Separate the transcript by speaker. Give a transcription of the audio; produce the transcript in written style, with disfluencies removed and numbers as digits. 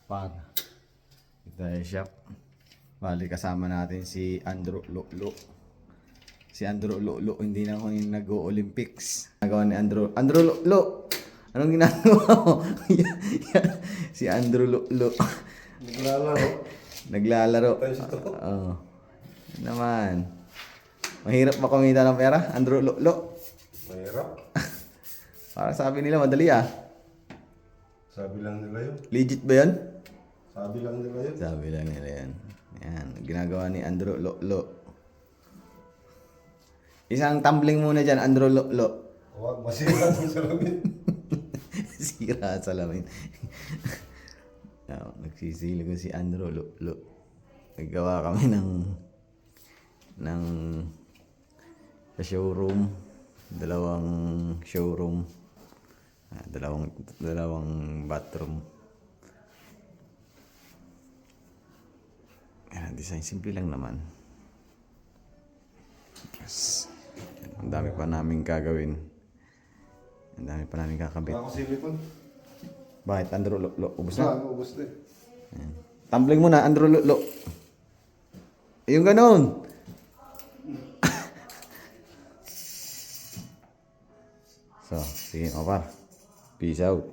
Speaker 1: Para ito ay shop. Bali kasama natin si Andrew Lolo. Si Andrew Lolo hindi na ako yung nag-o-Olympics. Nagawa ni Andrew Lolo. Anong ginagawa mo? Si Andrew Lolo.
Speaker 2: Naglalaro.
Speaker 1: Naglalaro. Oo. Naman. Mahirap ba kumita ng pera? Andrew Lolo.
Speaker 2: Mahirap.
Speaker 1: Parang sabi nila madali ah.
Speaker 2: Sabi lang nila yun.
Speaker 1: Legit ba yun?
Speaker 2: Sabi lang nila yun.
Speaker 1: Sabi lang nila yan. Yan. Ginagawa ni Andrew Lolo. Isang tumbling muna dyan, Andrew Lolo.
Speaker 2: Huwag masira ng salamin.
Speaker 1: Sira sa salamin. Nagsisili ko si Andrew Lolo. Naggawa kami ng sa showroom. Dalawang showroom. Dalawang bathroom. Ayan, design simple lang naman. Yes. Ang dami pa namin gagawin. Ang dami pa namin kakabit.
Speaker 2: Wala ko silikon.
Speaker 1: Bakit, Andrew Lolo? Ubus na?
Speaker 2: Wala, ubos na eh.
Speaker 1: Ayan. Tumbling muna, Andrew Lolo. Yung ganun. So, sige, Opar. Peace out.